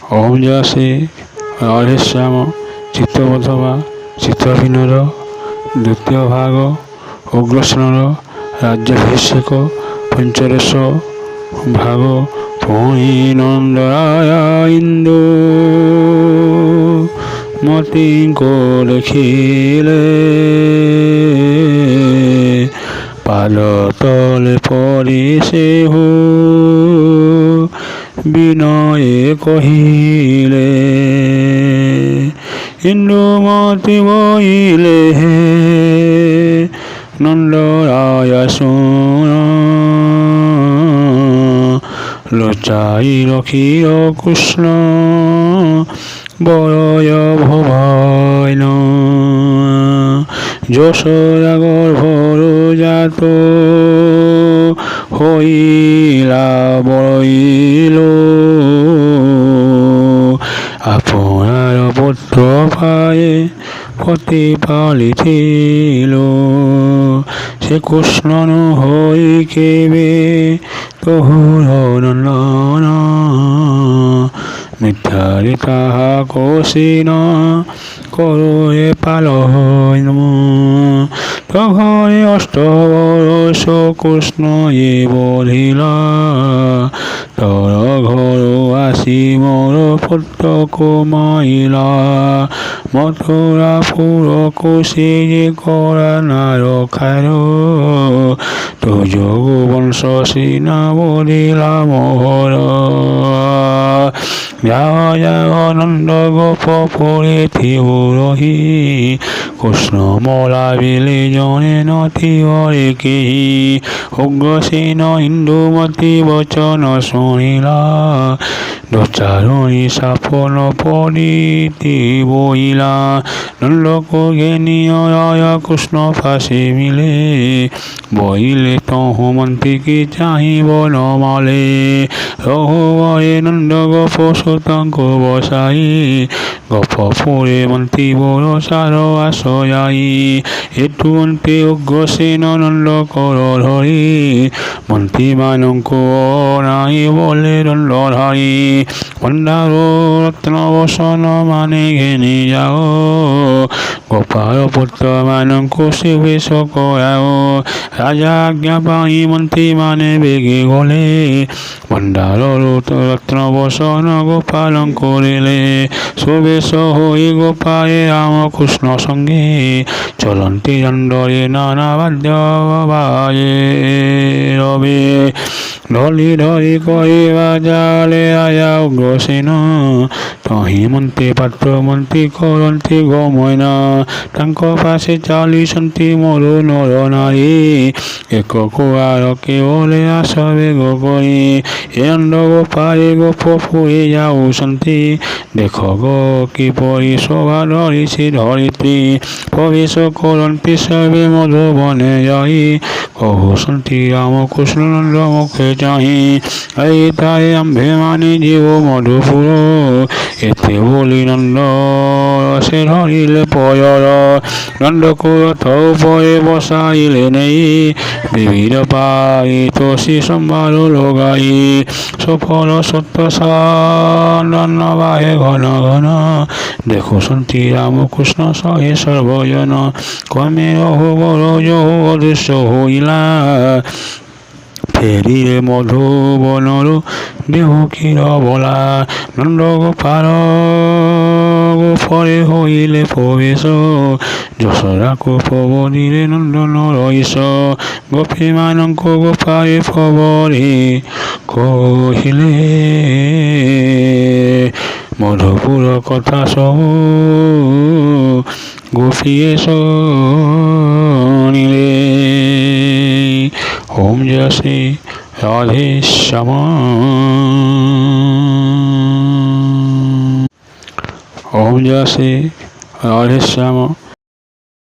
ଓମ୍ ଜୟ ଶ୍ରୀ ରାଧେଶ୍ୟାମ ଚିତ୍ତବୋଧ ବା ଚିତ୍ରବିନୋଦ ଦ୍ୱିତୀୟ ଭାଗ ଉଗ୍ରସେନର ରାଜ୍ୟାଭିଷେକ ପଞ୍ଚଦଶ ଭାଗ। ପୁଣି ନନ୍ଦରାୟ ଇନ୍ଦୁ ମତିଙ୍କୁ ଦେଖିଲେ ପାଦ ତଳେ ପରି ସେହୁ ବିନୟେ କହିଲେ ଇନ୍ଦୁମତି ବୋଇଲେ ନନ୍ଦରାୟ ଶୁଣ ଲୁଚାଇ ରଖିଅ କୃଷ୍ଣ ବଳୟ ଭବାନ ଯଶୋଦା ଗର୍ଭରୁ ଜାତ হইলা বইল আপনার পুত্র পায়ে প্রতিপালিছিল সে কৃষ্ণ হই কেবে তহুর নন্দন মিথ্যারে তাহা কোশিন করয়ে পালন তখন অষ্টবর্ষ কৃষ্ণ এ বলিলা তর ঘর আসি মোর পুত্র কমাইলা মথুরাপুর কোশি যে করা নারখার তো যোগ বংশ সিনা বলিলা মোহর যাও যাও নন্দ গোপ পরে থিব রহি কৃষ্ণ মলা বিলে জনে নথি হরে কেহি উগ্রসেন ইন্দুমতি বচন শুনিলা দচারণী সাফল পরিতি বইলা নন্দক ঘেনিয় কৃষ্ণ ফাঁসে মিলে বইলে তহু মন্ত্রীকে চাহিব নমালে রঘুবরে নন্দ গোপ সুতঙ্ক বসাই গোপপুরে মন্ত্রী বড় সার আসয়াই এটু অন্তে উগ্রসেন নন্দ কর ধরি মন্ত্রী মানঙ্ক নাই বলে দণ্ডধারী ভণ্ডার রত্ন বসন মানে ঘেনি যাও গোপাল পুত্র মানঙ্কু শিবেশ করাও রাজা আজ্ঞা পাই মন্ত্রী মানে বেগে গলে ভণ্ডার রত্ন বসন গোপালন করিলে সুবেশ হই গোপালে রামকৃষ্ণ সঙ্গে চলন্তি দণ্ডরে নানা বাদ্য বাজে রবে ধলি ধরি কহিবা জালে আয়া উগ্রসেন তহি মন্ত্রী পাত্র মন্ত্রী করন্তি গময়না তাঙ্ক পাশে চালিছন্তি মরু নর নারী এক কুয়ার কেবলে আসবে গগৈ এ নন্দ গোপালে গোপ ফুয়ে যাউছন্তি দেখ গো কিপরি শোভা ধরিছি ধরিত্রী প্রবেশ করন্তি সবে মধুবনে যাই কহুছন্তি রামকৃষ্ণ নন্দ মুখে চাহি এই তাই আম্ভে মানে জীব মধুপুর এতে বলি নন্দ সে ধরিলে পয়র নন্দকু রথ উপরে বসাইলে নেই বিবিধ পাই তোষি সম্ভার লগাই সফল সত্য সান্ন বাহে ঘন ঘন দেখুছন্তি রামকৃষ্ণ সহে সর্বজন ক্রমে রহু বড় যহু অদৃশ্য হইলা ফেরিলে মধুবনর দেহকীর বলা নন্দ গোপাল গোপরে হইলে প্রবেশ যশোদা কুপবনিলে নন্দন রইস গোপী মানঙ্ক গোপালে প্রবরে কহিলে মধুপুর কথা সব গোপীয়ে শুনিলে। ওম জয় শ্রী রাধেশ্যাম। ওম জয় শ্রী রাধেশ্যাম।